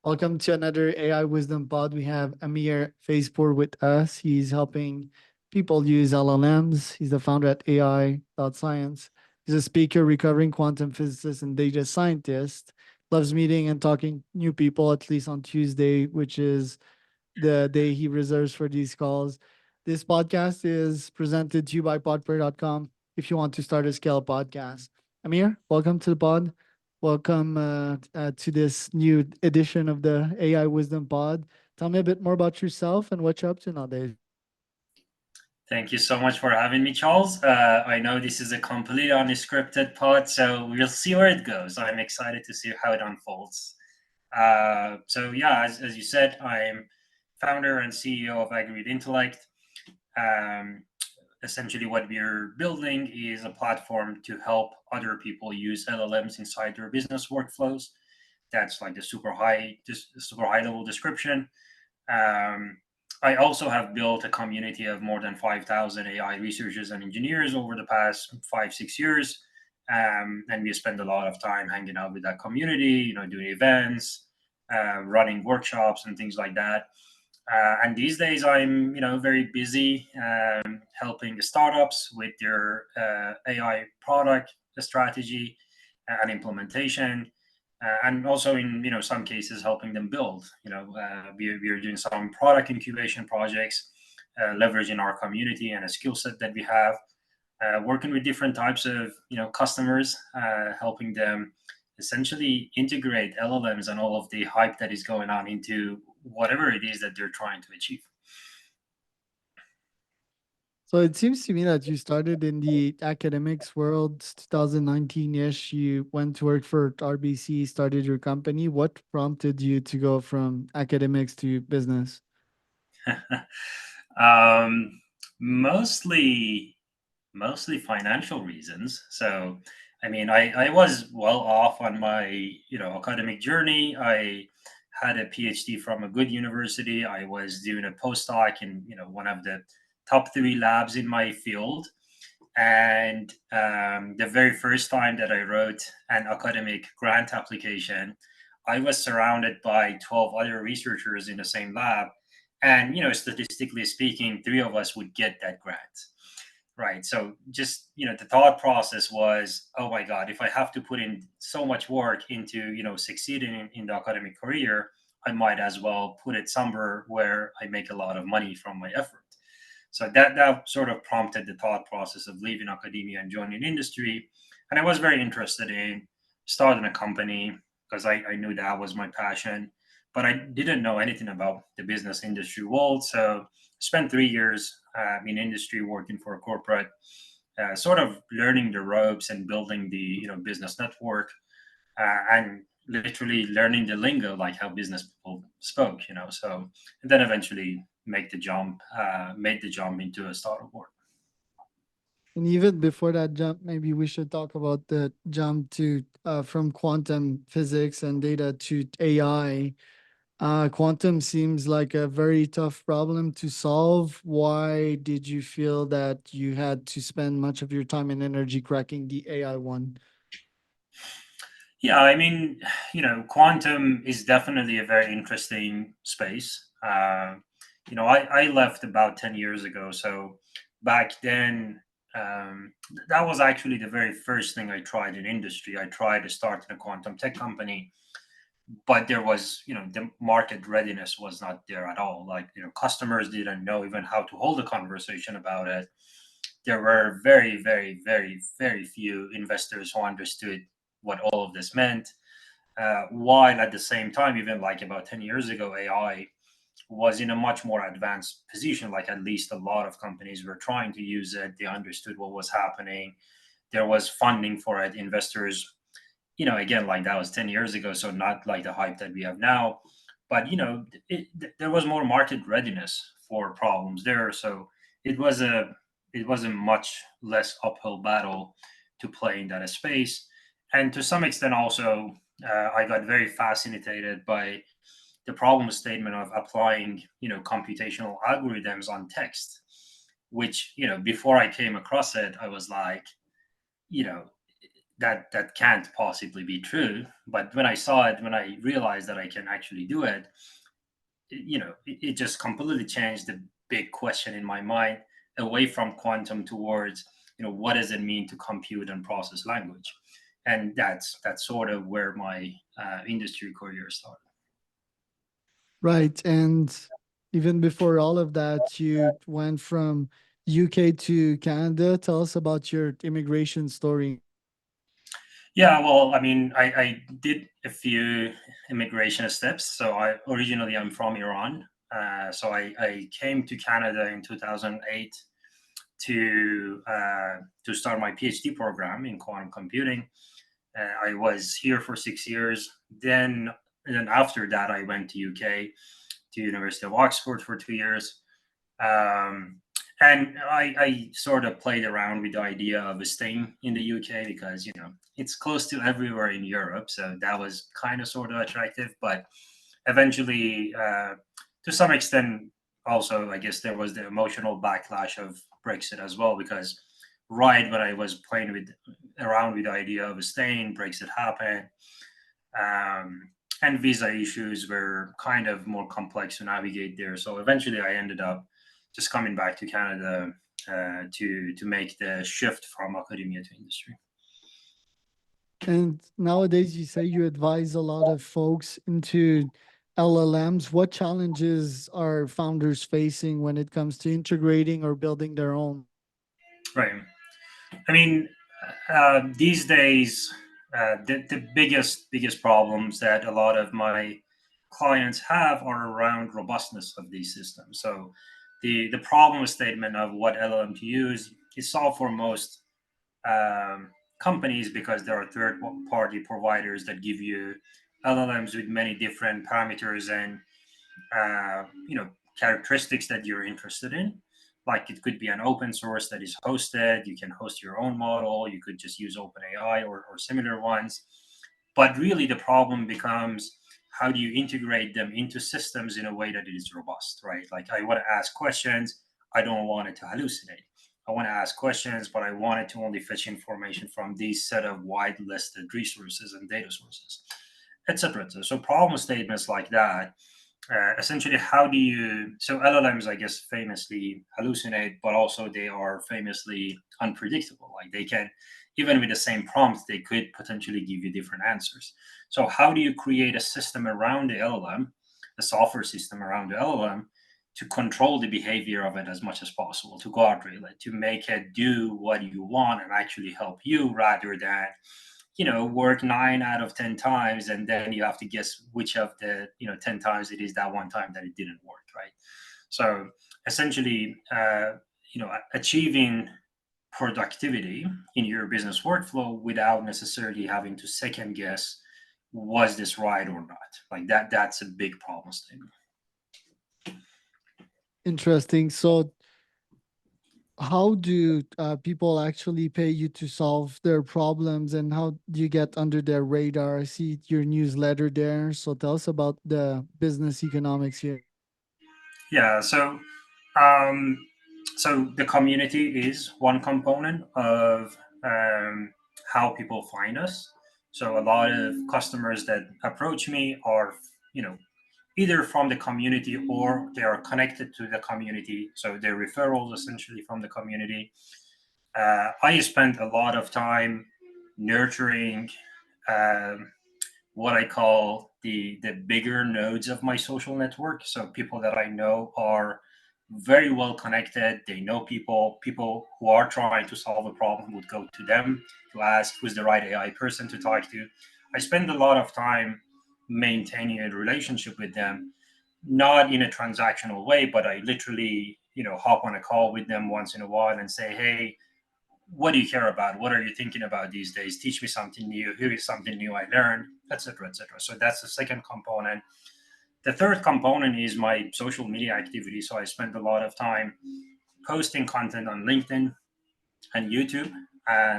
Welcome to another AI Wisdom Pod. We have Amir Feizpour with us. He's helping people use LLMs. He's the founder at AI Science. He's a speaker, recovering quantum physicist, and data scientist. Loves meeting and talking new people, at least on Tuesday, which is the day he reserves for these calls. This podcast is presented to you by podper.com if you want to start a scale podcast. Amir, welcome to the pod. Welcome to this new edition of the AI Wisdom Pod. Tell me a bit more about yourself and what you're up to nowadays. Thank you so much for having me, Charles. I know this is a completely unscripted pod, so we'll see where it goes. I'm excited to see how it unfolds. As you said, I'm founder and CEO of Agreed Intellect. Um, Essentially, what we're building is a platform to help other people use LLMs inside their business workflows. That's like the super high level description. Um, I also have built a community of more than 5,000 AI researchers and engineers over the past 5, 6 years. And we spend a lot of time hanging out with that community, doing events, running workshops and things like that. And these days, I'm, very busy helping startups with their AI product strategy and implementation, and also in some cases helping them build. We are doing some product incubation projects, leveraging our community and a skill set that we have, working with different types of customers, helping them essentially integrate LLMs and all of the hype that is going on into whatever it is that they're trying to achieve. So it seems to me that you started in the academics world 2019-ish. You went to work for RBC, started your company. What prompted you to go from academics to business? um, mostly, mostly financial reasons. So, I mean, I was well off on my academic journey. I had a PhD from a good university. I was doing a postdoc in one of the top three labs in my field. And the very first time that I wrote an academic grant application, I was surrounded by 12 other researchers in the same lab. And, statistically speaking, three of us would get that grant. Right. So just, the thought process was, oh my God, if I have to put in so much work into, succeeding in the academic career, I might as well put it somewhere where I make a lot of money from my effort. So that sort of prompted the thought process of leaving academia and joining industry. And I was very interested in starting a company because I knew that was my passion, but I didn't know anything about the business industry world. So spent 3 years in industry working for a corporate, sort of learning the ropes and building the business network, and literally learning the lingo, like how business people spoke. So and then eventually made the jump into a startup world. And even before that jump, maybe we should talk about the jump to from quantum physics and data to AI. Quantum seems like a very tough problem to solve. Why did you feel that you had to spend much of your time and energy cracking the AI one? Yeah, I mean, quantum is definitely a very interesting space. I left about 10 years ago. So back then, that was actually the very first thing I tried in industry. I tried to start in a quantum tech company, but there was, the market readiness was not there at all. Like, customers didn't know even how to hold a conversation about it. There were very, very, very, very few investors who understood what all of this meant. While at the same time, even like about 10 years ago, AI was in a much more advanced position. Like, at least a lot of companies were trying to use it. They understood what was happening. There was funding for it. Investors, again, like that was 10 years ago. So not like the hype that we have now, but, there was more market readiness for problems there. So it was a, it was a much less uphill battle to play in that space. And to some extent also, I got very fascinated by the problem statement of applying, computational algorithms on text, which, before I came across it, I was like, you know, that can't possibly be true. But when I saw it, when I realized that I can actually do it, it just completely changed the big question in my mind, away from quantum towards, what does it mean to compute and process language. And that's sort of where my industry career started. Right. And even before all of that, you went from UK to Canada. Tell us about your immigration story. Yeah, well, I mean, I did a few immigration steps. So I'm from Iran. So I came to Canada in 2008 to start my PhD program in quantum computing. I was here for 6 years. And then after that, I went to UK, to University of Oxford for 2 years. Um, and I sort of played around with the idea of staying in the UK because it's close to everywhere in Europe, so that was kind of sort of attractive. But eventually, to some extent, also I guess there was the emotional backlash of Brexit as well, because right when I was playing with around with the idea of staying, Brexit happened. And visa issues were kind of more complex to navigate there. So eventually, I ended up just coming back to Canada to make the shift from academia to industry. And nowadays, you say you advise a lot of folks into LLMs. What challenges are founders facing when it comes to integrating or building their own? Right. I mean, these days, the biggest problems that a lot of my clients have are around robustness of these systems. So the problem statement of what LLM to use is solved for most companies, because there are third party providers that give you LLMs with many different parameters and uh, you know characteristics that you're interested in. Like, it could be an open source that is hosted. You can host your own model. You could just use OpenAI or similar ones. But really, the problem becomes, how do you integrate them into systems in a way that it is robust, right? Like, I want to ask questions. I don't want it to hallucinate. I want to ask questions, but I want it to only fetch information from these set of wide listed resources and data sources, etc. So problem statements like that, essentially, how do you, so LLMs, I guess, famously hallucinate, but also they are famously unpredictable. Like, they can, even with the same prompt, they could potentially give you different answers. So how do you create a system around the LLM, a software system around the LLM, to control the behavior of it as much as possible, to guardrail it, to make it do what you want and actually help you, rather than work 9 out of 10 times, and then you have to guess which of the 10 times it is that one time that it didn't work, right? So essentially, achieving productivity in your business workflow without necessarily having to second guess, was this right or not? Like, that's a big problem statement. Interesting. So, how do people actually pay you to solve their problems, and how do you get under their radar? I see your newsletter there. So, tell us about the business economics here. Yeah, um, so the community is one component of how people find us. So a lot of customers that approach me are, you know, either from the community or they are connected to the community. So they're referrals essentially from the community. I spend a lot of time nurturing um, what I call the bigger nodes of my social network. So people that I know are very well connected. They know people. People who are trying to solve a problem would go to them to ask who's the right AI person to talk to. I spend a lot of time maintaining a relationship with them, not in a transactional way, but I literally, hop on a call with them once in a while and say, hey, what do you care about? What are you thinking about these days? Teach me something new. Here is something new I learned, etc., etc. So that's the second component. The third component is my social media activity. So I spend a lot of time posting content on LinkedIn and YouTube,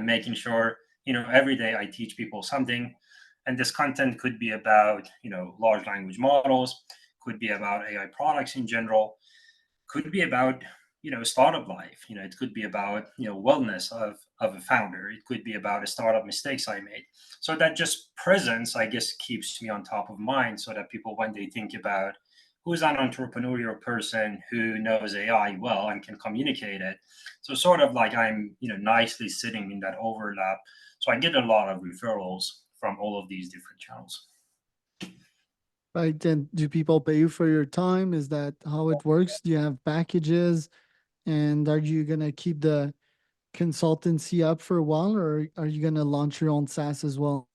making sure every day I teach people something. And this content could be about large language models, could be about AI products in general, could be about startup life. It could be about wellness of a founder. It could be about a startup mistakes I made. So that just presence, I guess, keeps me on top of mind, so that people, when they think about who's an entrepreneurial person who knows AI well and can communicate it, so sort of like I'm nicely sitting in that overlap. So I get a lot of referrals from all of these different channels. Right. And do people pay you for your time? Is that how it works? Do you have packages? And are you going to keep the consultancy up for a while, or are you going to launch your own SaaS as well?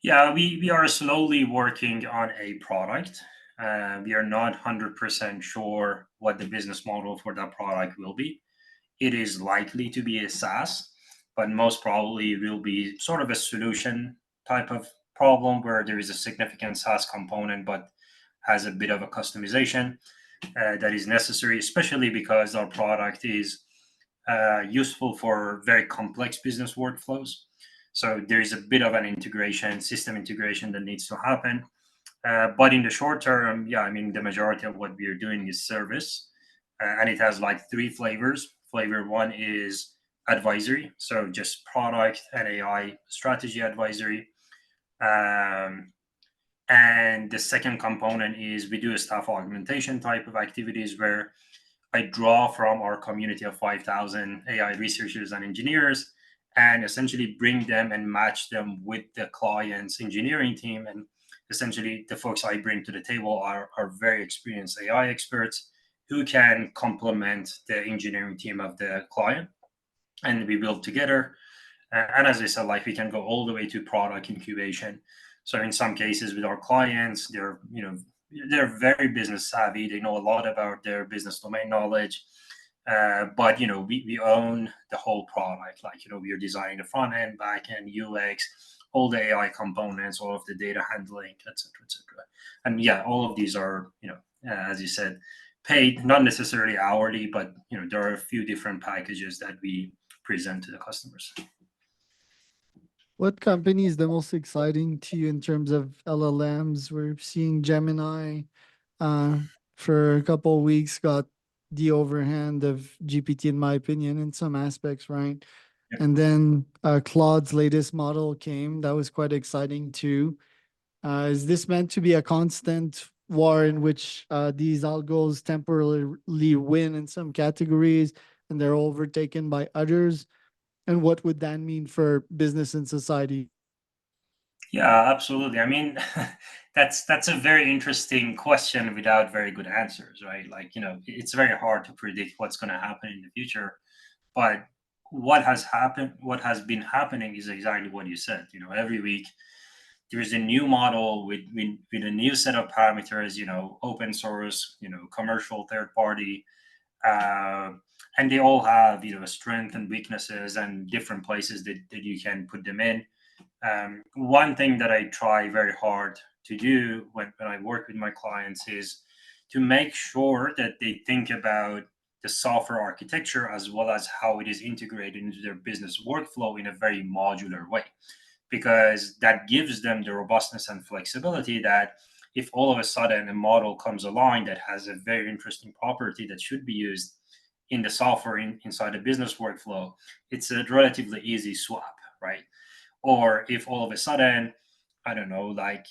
Yeah, we are slowly working on a product. We are not 100% sure what the business model for that product will be. It is likely to be a SaaS, but most probably it will be sort of a solution type of problem where there is a significant SaaS component, but has a bit of a customization that is necessary, especially because our product is useful for very complex business workflows. So there is a bit of an integration, system integration that needs to happen. But in the short term, yeah, I mean, the majority of what we are doing is service, and it has like three flavors. Flavor one is advisory, so just product and AI strategy advisory. Um, and the second component is we do a staff augmentation type of activities where I draw from our community of 5,000 AI researchers and engineers and essentially bring them and match them with the client's engineering team. And essentially, the folks I bring to the table are very experienced AI experts who can complement the engineering team of the client. And we build together. And as I said, like we can go all the way to product incubation. So in some cases with our clients, they're very business savvy. They know a lot about their business domain knowledge. But we own the whole product. Like we are designing the front end, back end, UX, all the AI components, all of the data handling, etc., etc. And yeah, all of these are as you said, paid, not necessarily hourly, but there are a few different packages that we present to the customers. What company is the most exciting to you in terms of LLMs? We're seeing Gemini uh, for a couple of weeks got the overhand of GPT, in my opinion, in some aspects, right? Yeah. And then Claude's latest model came. That was quite exciting too. Is this meant to be a constant war in which these algos temporarily win in some categories and they're overtaken by others? And what would that mean for business and society? Yeah, absolutely. I mean, that's a very interesting question without very good answers, right? Like, it's very hard to predict what's going to happen in the future. But what has been happening is exactly what you said. Every week there is a new model with a new set of parameters, open source, commercial, third party, uh, and they all have strength and weaknesses and different places that you can put them in. One thing that I try very hard to do when I work with my clients is to make sure that they think about the software architecture as well as how it is integrated into their business workflow in a very modular way, because that gives them the robustness and flexibility that if all of a sudden a model comes along that has a very interesting property that should be used in the software inside a business workflow, it's a relatively easy swap, right? Or if all of a sudden, I don't know, like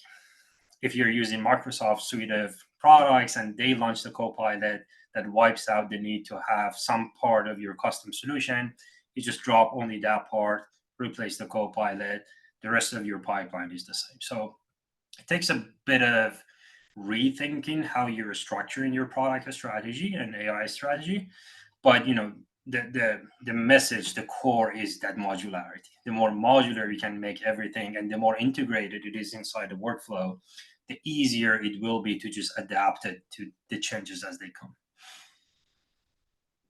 if you're using Microsoft suite of products and they launch the Copilot that wipes out the need to have some part of your custom solution, you just drop only that part, replace the Copilot, the rest of your pipeline is the same. So it takes a bit of rethinking how you're structuring your product strategy and AI strategy. But the message, the core is that modularity. The more modular you can make everything and the more integrated it is inside the workflow, the easier it will be to just adapt it to the changes as they come.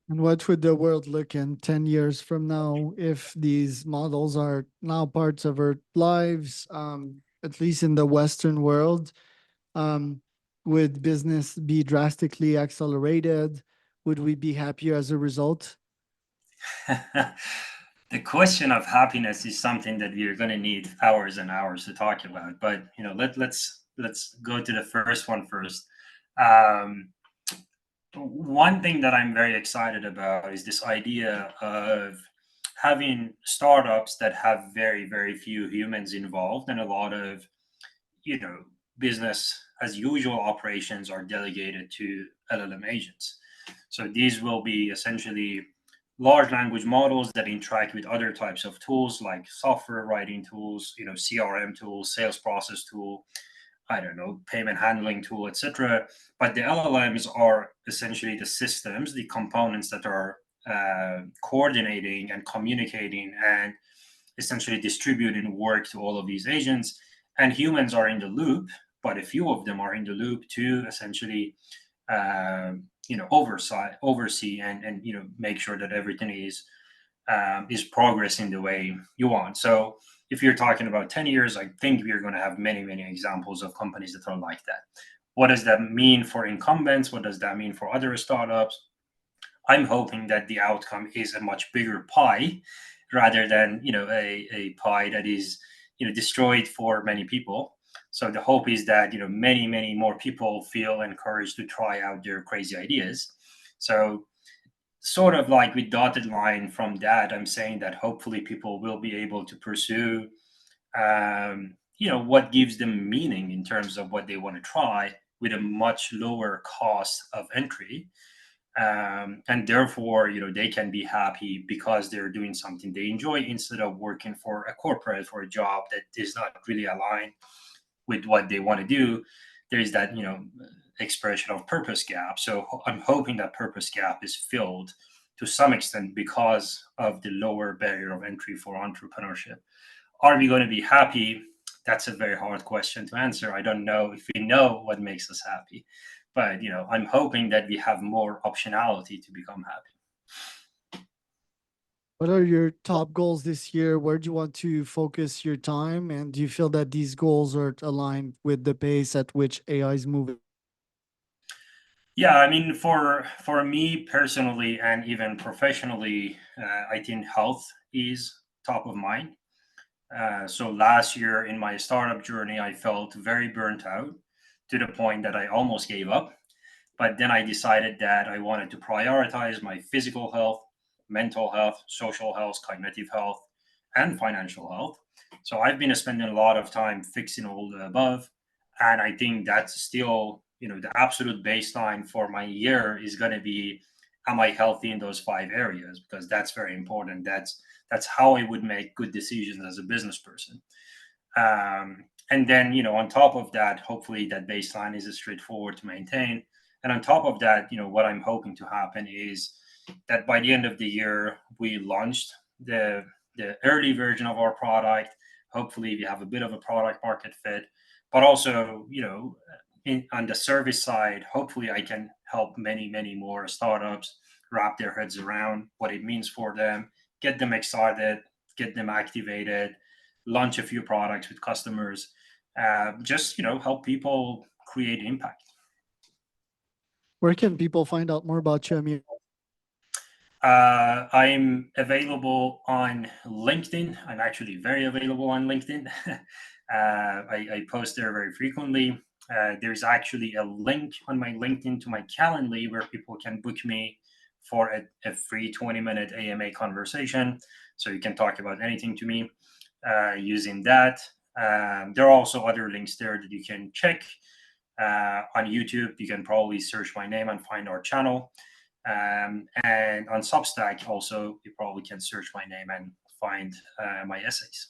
And what would the world look in 10 years from now if these models are now parts of our lives, at least in the Western world? Um, would business be drastically accelerated? Would we be happier as a result? The question of happiness is something that we're going to need hours and hours to talk about. But let's go to the first one first. Um, One thing that I'm very excited about is this idea of having startups that have very, very few humans involved, and a lot of, you know, business as usual operations are delegated to LLM agents. So these will be essentially large language models that interact with other types of tools like software writing tools, CRM tools, sales process tool, I don't know, payment handling tool, etc. But the LLMs are essentially the systems, the components that are coordinating and communicating and essentially distributing work to all of these agents. And humans are in the loop, but a few of them are in the loop to essentially, oversee and make sure that everything is progressing the way you want. So if you're talking about 10 years, I think we're going to have many, many examples of companies that are like that. What does that mean for incumbents? What does that mean for other startups? I'm hoping that the outcome is a much bigger pie rather than, a pie that is, destroyed for many people. So the hope is that, many, many more people feel encouraged to try out their crazy ideas. So sort of like with dotted line from that, I'm saying that hopefully people will be able to pursue, what gives them meaning in terms of what they want to try with a much lower cost of entry. And therefore, they can be happy because they're doing something they enjoy instead of working for a corporate for a job that is not really aligned with what they want to do. There's that, expression of purpose gap. So I'm hoping that purpose gap is filled to some extent because of the lower barrier of entry for entrepreneurship. Are we going to be happy? That's a very hard question to answer. I don't know if we know what makes us happy, but I'm hoping that we have more optionality to become happy. What are your top goals this year? Where do you want to focus your time? And do you feel that these goals are aligned with the pace at which AI is moving? Yeah, I mean, for me personally and even professionally, I think health is top of mind. So last year in my startup journey, I felt very burnt out to the point that I almost gave up. But then I decided that I wanted to prioritize my physical health, mental health, social health, cognitive health, and financial health. So I've been spending a lot of time fixing all the above. And I think that's still, the absolute baseline for my year is going to be, am I healthy in those 5 areas? Because that's very important. That's how I would make good decisions as a business person. And then, on top of that, hopefully that baseline is straightforward to maintain. And on top of that, what I'm hoping to happen is that by the end of the year, we launched the early version of our product. Hopefully, we have a bit of a product market fit, but also, on the service side, hopefully, I can help many, many more startups wrap their heads around what it means for them, get them excited, get them activated, launch a few products with customers, just help people create impact. Where can people find out more about you, Amir? I'm available on LinkedIn. I'm actually very available on LinkedIn. I post there very frequently. There's actually a link on my LinkedIn to my Calendly where people can book me for a free 20-minute AMA conversation. So you can talk about anything to me using that. There are also other links there that you can check. On YouTube, you can probably search my name and find our channel. And on Substack, also, you probably can search my name and find my essays.